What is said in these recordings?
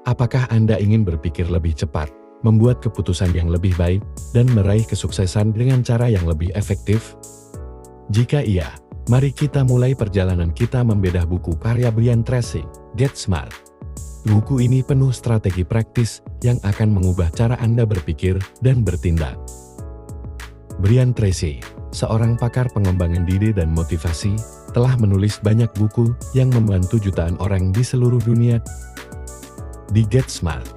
Apakah Anda ingin berpikir lebih cepat, membuat keputusan yang lebih baik, dan meraih kesuksesan dengan cara yang lebih efektif? Jika iya, mari kita mulai perjalanan kita membedah buku karya Brian Tracy, Get Smart. Buku ini penuh strategi praktis yang akan mengubah cara Anda berpikir dan bertindak. Brian Tracy, seorang pakar pengembangan diri dan motivasi, telah menulis banyak buku yang membantu jutaan orang di seluruh dunia. Di Get Smart,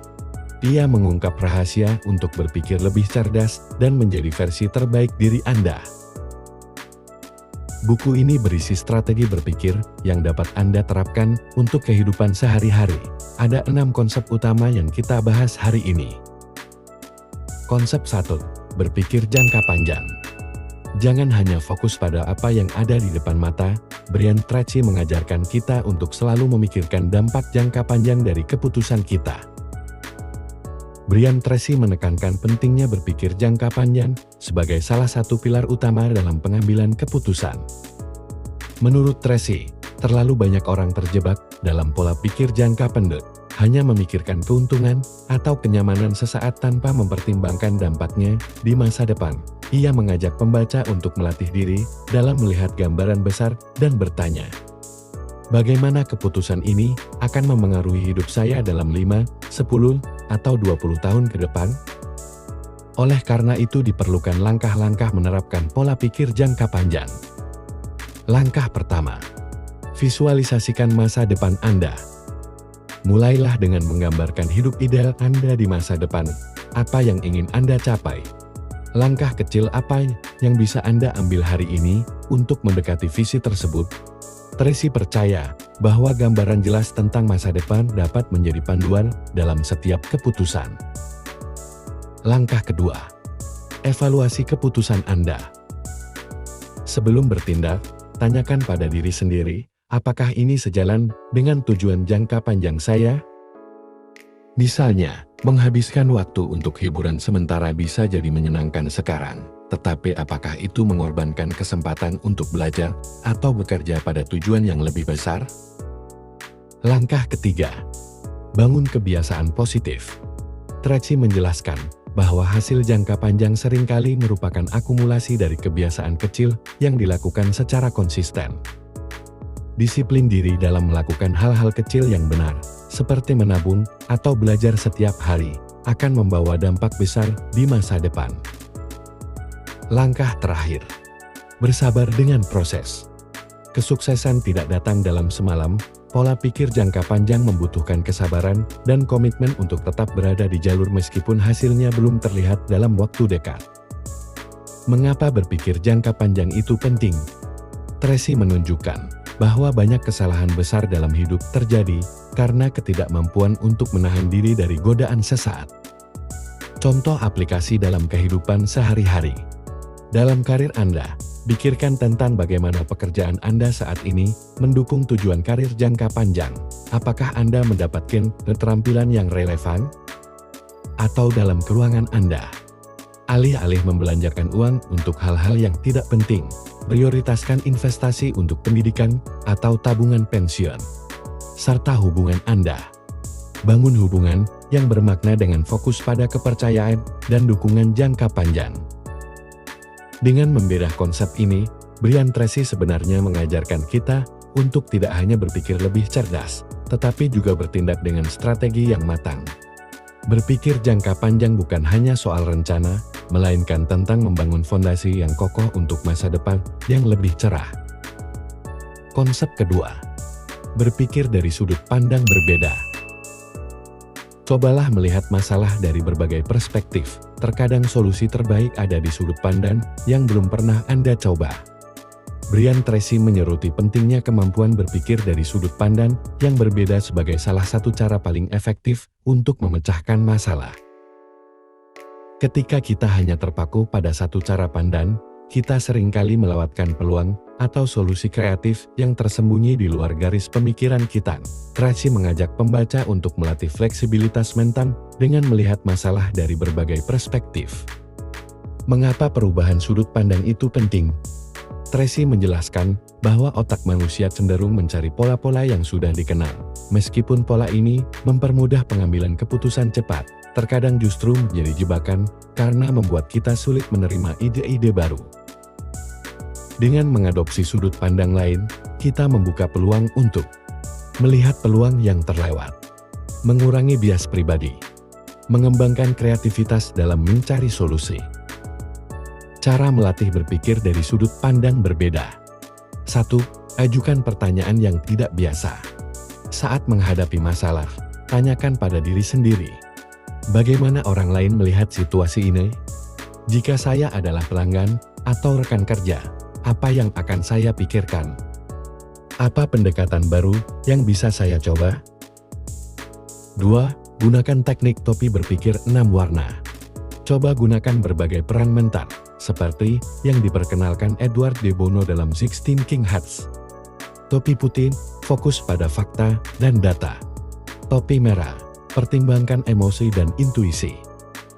ia mengungkap rahasia untuk berpikir lebih cerdas dan menjadi versi terbaik diri Anda. Buku ini berisi strategi berpikir yang dapat Anda terapkan untuk kehidupan sehari-hari. Ada 6 konsep utama yang kita bahas hari ini. Konsep 1. Berpikir jangka panjang. Jangan hanya fokus pada apa yang ada di depan mata. Brian Tracy mengajarkan kita untuk selalu memikirkan dampak jangka panjang dari keputusan kita. Brian Tracy menekankan pentingnya berpikir jangka panjang sebagai salah satu pilar utama dalam pengambilan keputusan. Menurut Tracy, terlalu banyak orang terjebak dalam pola pikir jangka pendek, hanya memikirkan keuntungan atau kenyamanan sesaat tanpa mempertimbangkan dampaknya di masa depan. Ia mengajak pembaca untuk melatih diri dalam melihat gambaran besar dan bertanya, bagaimana keputusan ini akan memengaruhi hidup saya dalam 5, 10, atau 20 tahun ke depan? Oleh karena itu diperlukan langkah-langkah menerapkan pola pikir jangka panjang. Langkah pertama, visualisasikan masa depan Anda. Mulailah dengan menggambarkan hidup ideal Anda di masa depan. Apa yang ingin Anda capai? Langkah kecil apa yang bisa Anda ambil hari ini untuk mendekati visi tersebut? Tracy percaya bahwa gambaran jelas tentang masa depan dapat menjadi panduan dalam setiap keputusan. Langkah kedua, evaluasi keputusan Anda. Sebelum bertindak, tanyakan pada diri sendiri, apakah ini sejalan dengan tujuan jangka panjang saya? Misalnya, menghabiskan waktu untuk hiburan sementara bisa jadi menyenangkan sekarang, tetapi apakah itu mengorbankan kesempatan untuk belajar atau bekerja pada tujuan yang lebih besar? Langkah ketiga, bangun kebiasaan positif. Tracy menjelaskan bahwa hasil jangka panjang seringkali merupakan akumulasi dari kebiasaan kecil yang dilakukan secara konsisten. Disiplin diri dalam melakukan hal-hal kecil yang benar, seperti menabung atau belajar setiap hari, akan membawa dampak besar di masa depan. Langkah terakhir, bersabar dengan proses. Kesuksesan tidak datang dalam semalam. Pola pikir jangka panjang membutuhkan kesabaran dan komitmen untuk tetap berada di jalur meskipun hasilnya belum terlihat dalam waktu dekat. Mengapa berpikir jangka panjang itu penting? Tracy menunjukkan bahwa banyak kesalahan besar dalam hidup terjadi karena ketidakmampuan untuk menahan diri dari godaan sesaat. Contoh aplikasi dalam kehidupan sehari-hari. Dalam karir Anda, pikirkan tentang bagaimana pekerjaan Anda saat ini mendukung tujuan karir jangka panjang. Apakah Anda mendapatkan keterampilan yang relevan? Atau dalam keuangan Anda, alih-alih membelanjakan uang untuk hal-hal yang tidak penting, prioritaskan investasi untuk pendidikan atau tabungan pensiun. Serta hubungan Anda. Bangun hubungan yang bermakna dengan fokus pada kepercayaan dan dukungan jangka panjang. Dengan membedah konsep ini, Brian Tracy sebenarnya mengajarkan kita untuk tidak hanya berpikir lebih cerdas, tetapi juga bertindak dengan strategi yang matang. Berpikir jangka panjang bukan hanya soal rencana, melainkan tentang membangun fondasi yang kokoh untuk masa depan yang lebih cerah. Konsep kedua, berpikir dari sudut pandang berbeda. Cobalah melihat masalah dari berbagai perspektif. Terkadang solusi terbaik ada di sudut pandang yang belum pernah Anda coba. Brian Tracy menyeruti pentingnya kemampuan berpikir dari sudut pandang yang berbeda sebagai salah satu cara paling efektif untuk memecahkan masalah. Ketika kita hanya terpaku pada satu cara pandang, kita seringkali melewatkan peluang atau solusi kreatif yang tersembunyi di luar garis pemikiran kita. Tracy mengajak pembaca untuk melatih fleksibilitas mental dengan melihat masalah dari berbagai perspektif. Mengapa perubahan sudut pandang itu penting? Tracy menjelaskan bahwa otak manusia cenderung mencari pola-pola yang sudah dikenal. Meskipun pola ini mempermudah pengambilan keputusan cepat, terkadang justru menjadi jebakan karena membuat kita sulit menerima ide-ide baru. Dengan mengadopsi sudut pandang lain, kita membuka peluang untuk melihat peluang yang terlewat, mengurangi bias pribadi, mengembangkan kreativitas dalam mencari solusi. Cara melatih berpikir dari sudut pandang berbeda. 1. Ajukan pertanyaan yang tidak biasa. Saat menghadapi masalah, tanyakan pada diri sendiri, bagaimana orang lain melihat situasi ini? Jika saya adalah pelanggan atau rekan kerja, apa yang akan saya pikirkan? Apa pendekatan baru yang bisa saya coba? 2. Gunakan teknik topi berpikir 6 warna. Coba gunakan berbagai peran mental, seperti yang diperkenalkan Edward de Bono dalam 16 King Hats. Topi putih, fokus pada fakta dan data. Topi merah, pertimbangkan emosi dan intuisi.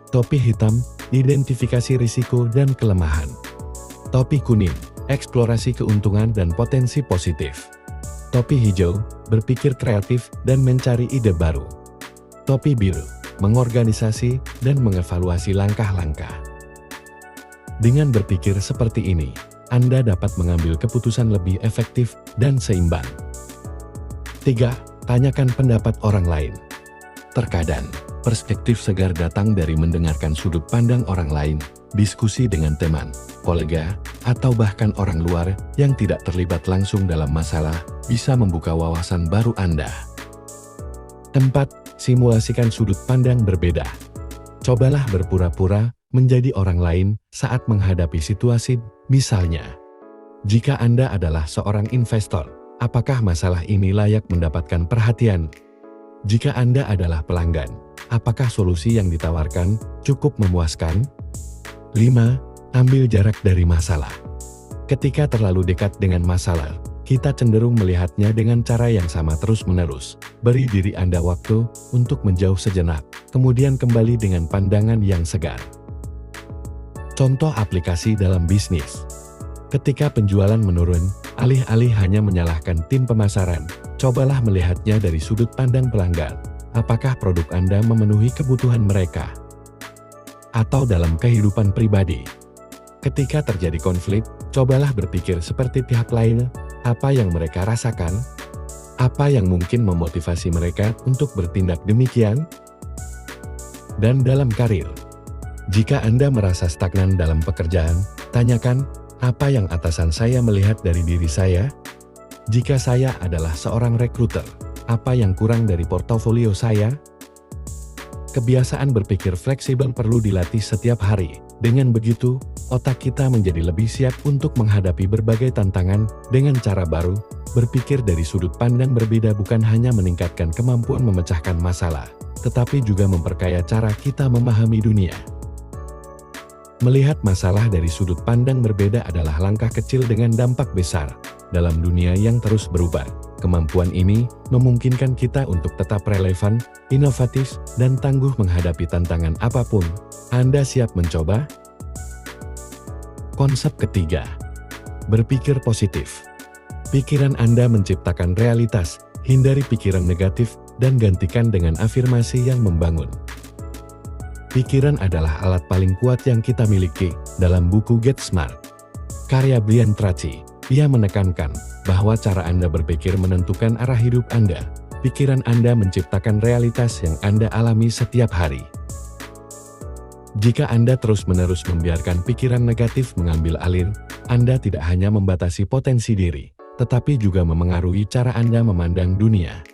Topi hitam, identifikasi risiko dan kelemahan. Topi kuning, eksplorasi keuntungan dan potensi positif. Topi hijau, berpikir kreatif dan mencari ide baru. Topi biru, mengorganisasi dan mengevaluasi langkah-langkah. Dengan berpikir seperti ini, Anda dapat mengambil keputusan lebih efektif dan seimbang. 3. Tanyakan pendapat orang lain. Terkadang, perspektif segar datang dari mendengarkan sudut pandang orang lain, diskusi dengan teman, kolega, atau bahkan orang luar yang tidak terlibat langsung dalam masalah, bisa membuka wawasan baru Anda. 4. Simulasikan sudut pandang berbeda. Cobalah berpura-pura menjadi orang lain saat menghadapi situasi, misalnya. Jika Anda adalah seorang investor, apakah masalah ini layak mendapatkan perhatian? Jika Anda adalah pelanggan, apakah solusi yang ditawarkan cukup memuaskan? 5. Ambil jarak dari masalah. Ketika terlalu dekat dengan masalah, kita cenderung melihatnya dengan cara yang sama terus-menerus. Beri diri Anda waktu untuk menjauh sejenak, kemudian kembali dengan pandangan yang segar. Contoh aplikasi dalam bisnis. Ketika penjualan menurun, alih-alih hanya menyalahkan tim pemasaran, cobalah melihatnya dari sudut pandang pelanggan. Apakah produk Anda memenuhi kebutuhan mereka? Atau dalam kehidupan pribadi, ketika terjadi konflik, cobalah berpikir seperti pihak lain. Apa yang mereka rasakan? Apa yang mungkin memotivasi mereka untuk bertindak demikian? Dan dalam karir, jika Anda merasa stagnan dalam pekerjaan, tanyakan, apa yang atasan saya melihat dari diri saya? Jika saya adalah seorang rekruter, apa yang kurang dari portofolio saya? Kebiasaan berpikir fleksibel perlu dilatih setiap hari. Dengan begitu, otak kita menjadi lebih siap untuk menghadapi berbagai tantangan dengan cara baru. Berpikir dari sudut pandang berbeda bukan hanya meningkatkan kemampuan memecahkan masalah, tetapi juga memperkaya cara kita memahami dunia. Melihat masalah dari sudut pandang berbeda adalah langkah kecil dengan dampak besar. Dalam dunia yang terus berubah, kemampuan ini memungkinkan kita untuk tetap relevan, inovatif, dan tangguh menghadapi tantangan apapun. Anda siap mencoba? Konsep ketiga, berpikir positif. Pikiran Anda menciptakan realitas, hindari pikiran negatif, dan gantikan dengan afirmasi yang membangun. Pikiran adalah alat paling kuat yang kita miliki. Dalam buku Get Smart, karya Brian Tracy, ia menekankan bahwa cara Anda berpikir menentukan arah hidup Anda. Pikiran Anda menciptakan realitas yang Anda alami setiap hari. Jika Anda terus-menerus membiarkan pikiran negatif mengambil alih, Anda tidak hanya membatasi potensi diri, tetapi juga memengaruhi cara Anda memandang dunia.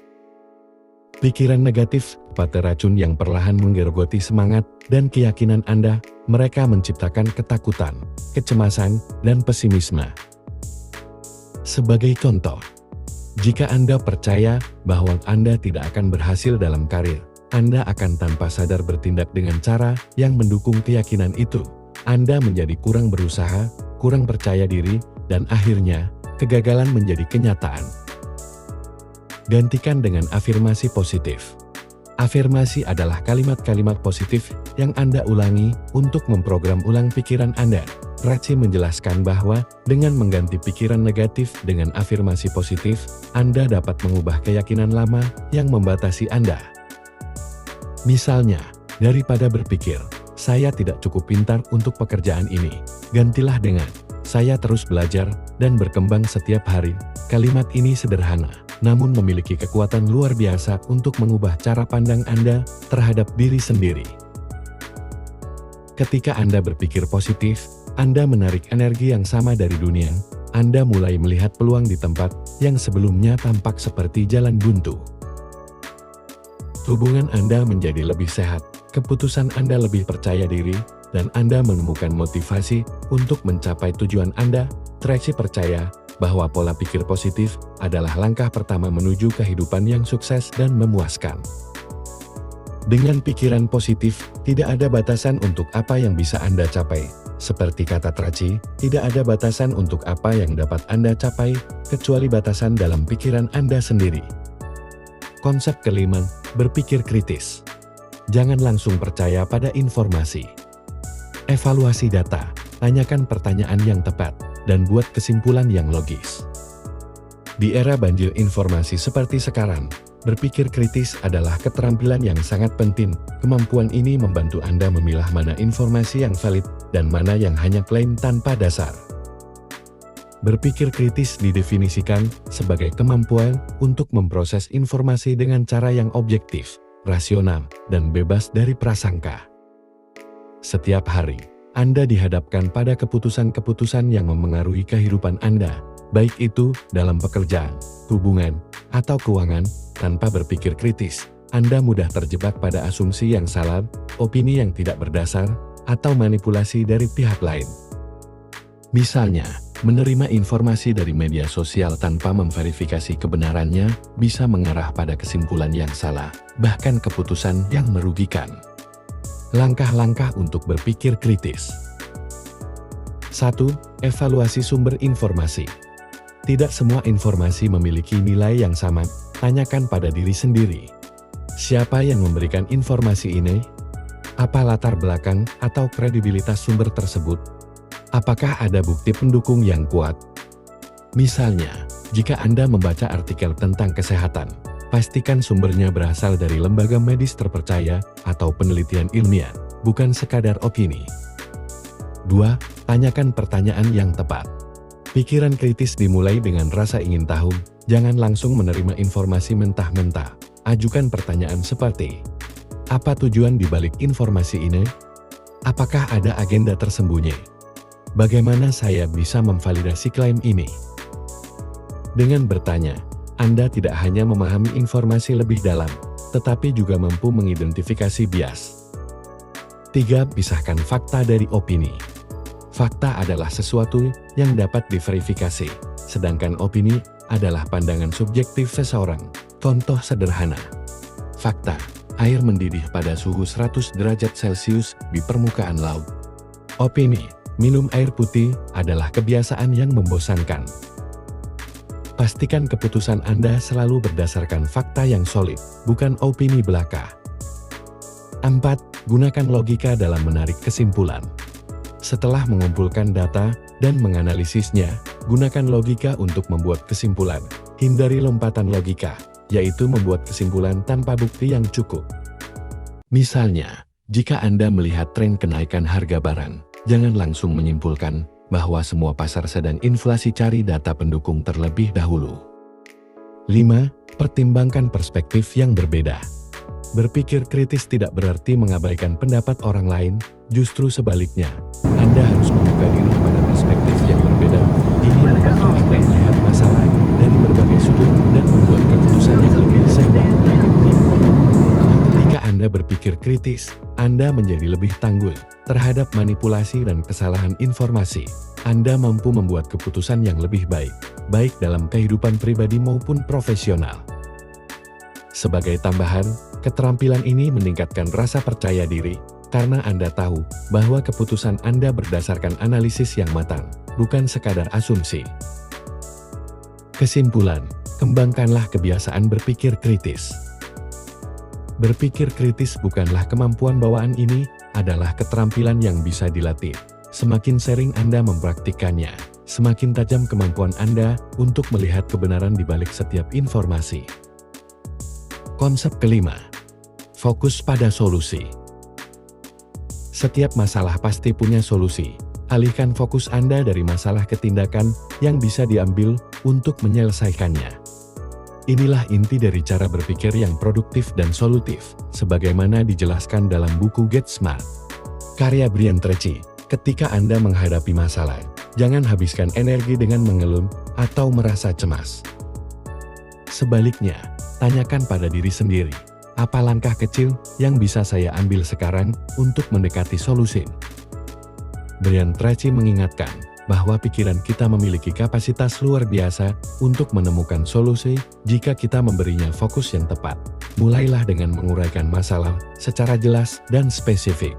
Pikiran negatif seperti racun yang perlahan menggerogoti semangat dan keyakinan Anda. Mereka menciptakan ketakutan, kecemasan, dan pesimisme. Sebagai contoh, jika Anda percaya bahwa Anda tidak akan berhasil dalam karir, Anda akan tanpa sadar bertindak dengan cara yang mendukung keyakinan itu. Anda menjadi kurang berusaha, kurang percaya diri, dan akhirnya, kegagalan menjadi kenyataan. Gantikan dengan afirmasi positif. Afirmasi adalah kalimat-kalimat positif yang Anda ulangi untuk memprogram ulang pikiran Anda. Tracy menjelaskan bahwa dengan mengganti pikiran negatif dengan afirmasi positif, Anda dapat mengubah keyakinan lama yang membatasi Anda. Misalnya, daripada berpikir, "Saya tidak cukup pintar untuk pekerjaan ini," gantilah dengan, "Saya terus belajar dan berkembang setiap hari." Kalimat ini sederhana, namun memiliki kekuatan luar biasa untuk mengubah cara pandang Anda terhadap diri sendiri. Ketika Anda berpikir positif, Anda menarik energi yang sama dari dunia. Anda mulai melihat peluang di tempat yang sebelumnya tampak seperti jalan buntu. Hubungan Anda menjadi lebih sehat, keputusan Anda lebih percaya diri, dan Anda menemukan motivasi untuk mencapai tujuan Anda. Tracy percaya bahwa pola pikir positif adalah langkah pertama menuju kehidupan yang sukses dan memuaskan. Dengan pikiran positif, tidak ada batasan untuk apa yang bisa Anda capai. Seperti kata Tracy, tidak ada batasan untuk apa yang dapat Anda capai, kecuali batasan dalam pikiran Anda sendiri. Konsep kelima, berpikir kritis. Jangan langsung percaya pada informasi. Evaluasi data, tanyakan pertanyaan yang tepat, dan buat kesimpulan yang logis. Di era banjir informasi seperti sekarang, berpikir kritis adalah keterampilan yang sangat penting. Kemampuan ini membantu Anda memilah mana informasi yang valid dan mana yang hanya klaim tanpa dasar. Berpikir kritis didefinisikan sebagai kemampuan untuk memproses informasi dengan cara yang objektif, rasional, dan bebas dari prasangka. Setiap hari, Anda dihadapkan pada keputusan-keputusan yang memengaruhi kehidupan Anda, baik itu dalam pekerjaan, hubungan, atau keuangan. Tanpa berpikir kritis, Anda mudah terjebak pada asumsi yang salah, opini yang tidak berdasar, atau manipulasi dari pihak lain. Misalnya, menerima informasi dari media sosial tanpa memverifikasi kebenarannya bisa mengarah pada kesimpulan yang salah, bahkan keputusan yang merugikan. Langkah-langkah untuk berpikir kritis. 1. Evaluasi sumber informasi. Tidak semua informasi memiliki nilai yang sama. Tanyakan pada diri sendiri. Siapa yang memberikan informasi ini? Apa latar belakang atau kredibilitas sumber tersebut? Apakah ada bukti pendukung yang kuat? Misalnya, jika Anda membaca artikel tentang kesehatan, pastikan sumbernya berasal dari lembaga medis terpercaya atau penelitian ilmiah, bukan sekadar opini. 2. Tanyakan pertanyaan yang tepat. Pikiran kritis dimulai dengan rasa ingin tahu, jangan langsung menerima informasi mentah-mentah. Ajukan pertanyaan seperti, apa tujuan dibalik informasi ini? Apakah ada agenda tersembunyi? Bagaimana saya bisa memvalidasi klaim ini? Dengan bertanya, Anda tidak hanya memahami informasi lebih dalam, tetapi juga mampu mengidentifikasi bias. 3. Pisahkan fakta dari opini. Fakta adalah sesuatu yang dapat diverifikasi, sedangkan opini adalah pandangan subjektif seseorang. Contoh sederhana. Fakta, air mendidih pada suhu 100 derajat Celcius di permukaan laut. Opini, minum air putih adalah kebiasaan yang membosankan. Pastikan keputusan Anda selalu berdasarkan fakta yang solid, bukan opini belaka. 4. Gunakan logika dalam menarik kesimpulan. Setelah mengumpulkan data dan menganalisisnya, gunakan logika untuk membuat kesimpulan. Hindari lompatan logika, yaitu membuat kesimpulan tanpa bukti yang cukup. Misalnya, jika Anda melihat tren kenaikan harga barang, jangan langsung menyimpulkan bahwa semua pasar sedang inflasi. Cari data pendukung terlebih dahulu. 5. Pertimbangkan perspektif yang berbeda. Berpikir kritis tidak berarti mengabaikan pendapat orang lain, justru sebaliknya. Anda harus membuka diri pada perspektif yang berbeda. Ini membantu Anda melihat masalah dari berbagai sudut dan membuat keputusan yang lebih seimbang. Ketika Anda berpikir kritis, Anda menjadi lebih tanggul terhadap manipulasi dan kesalahan informasi. Anda mampu membuat keputusan yang lebih baik, baik dalam kehidupan pribadi maupun profesional. Sebagai tambahan, keterampilan ini meningkatkan rasa percaya diri, karena Anda tahu bahwa keputusan Anda berdasarkan analisis yang matang, bukan sekadar asumsi. Kesimpulan, kembangkanlah kebiasaan berpikir kritis. Berpikir kritis bukanlah kemampuan bawaan, ini adalah keterampilan yang bisa dilatih. Semakin sering Anda mempraktikkannya, semakin tajam kemampuan Anda untuk melihat kebenaran di balik setiap informasi. Konsep kelima, fokus pada solusi. Setiap masalah pasti punya solusi. Alihkan fokus Anda dari masalah ke tindakan yang bisa diambil untuk menyelesaikannya. Inilah inti dari cara berpikir yang produktif dan solutif, sebagaimana dijelaskan dalam buku Get Smart, karya Brian Tracy. Ketika Anda menghadapi masalah, jangan habiskan energi dengan mengeluh atau merasa cemas. Sebaliknya, tanyakan pada diri sendiri, apa langkah kecil yang bisa saya ambil sekarang untuk mendekati solusi? Brian Tracy mengingatkan bahwa pikiran kita memiliki kapasitas luar biasa untuk menemukan solusi jika kita memberinya fokus yang tepat. Mulailah dengan menguraikan masalah secara jelas dan spesifik.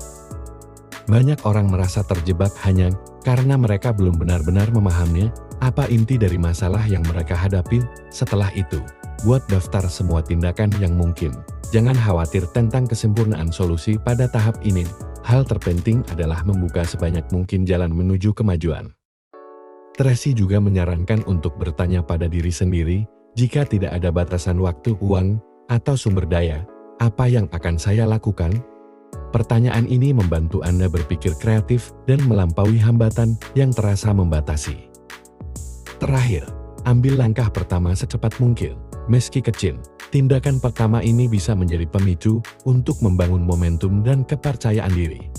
Banyak orang merasa terjebak hanya karena mereka belum benar-benar memahami apa inti dari masalah yang mereka hadapi. Setelah itu, buat daftar semua tindakan yang mungkin. Jangan khawatir tentang kesempurnaan solusi pada tahap ini. Hal terpenting adalah membuka sebanyak mungkin jalan menuju kemajuan. Tracy juga menyarankan untuk bertanya pada diri sendiri, jika tidak ada batasan waktu, uang, atau sumber daya, apa yang akan saya lakukan? Pertanyaan ini membantu Anda berpikir kreatif dan melampaui hambatan yang terasa membatasi. Terakhir, ambil langkah pertama secepat mungkin. Meski kecil, tindakan pertama ini bisa menjadi pemicu untuk membangun momentum dan kepercayaan diri.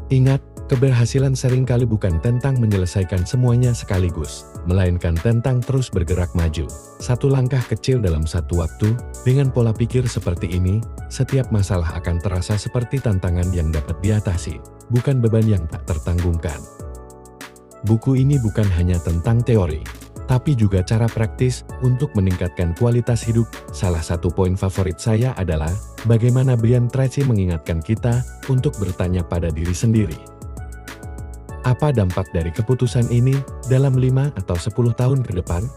Ingat, keberhasilan seringkali bukan tentang menyelesaikan semuanya sekaligus, melainkan tentang terus bergerak maju. Satu langkah kecil dalam satu waktu, dengan pola pikir seperti ini, setiap masalah akan terasa seperti tantangan yang dapat diatasi, bukan beban yang tak tertanggungkan. Buku ini bukan hanya tentang teori, tapi juga cara praktis untuk meningkatkan kualitas hidup. Salah satu poin favorit saya adalah bagaimana Brian Tracy mengingatkan kita untuk bertanya pada diri sendiri. Apa dampak dari keputusan ini dalam 5 atau 10 tahun ke depan?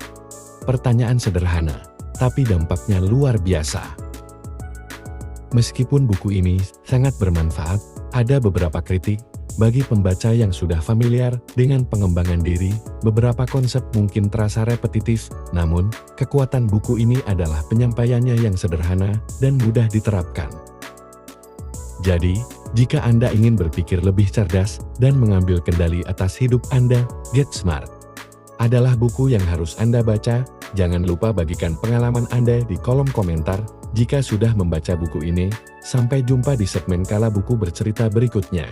Pertanyaan sederhana, tapi dampaknya luar biasa. Meskipun buku ini sangat bermanfaat, ada beberapa kritik. Bagi pembaca yang sudah familiar dengan pengembangan diri, beberapa konsep mungkin terasa repetitif, namun kekuatan buku ini adalah penyampaiannya yang sederhana dan mudah diterapkan. Jadi, jika Anda ingin berpikir lebih cerdas dan mengambil kendali atas hidup Anda, Get Smart adalah buku yang harus Anda baca. Jangan lupa bagikan pengalaman Anda di kolom komentar jika sudah membaca buku ini. Sampai jumpa di segmen Kala Buku Bercerita berikutnya.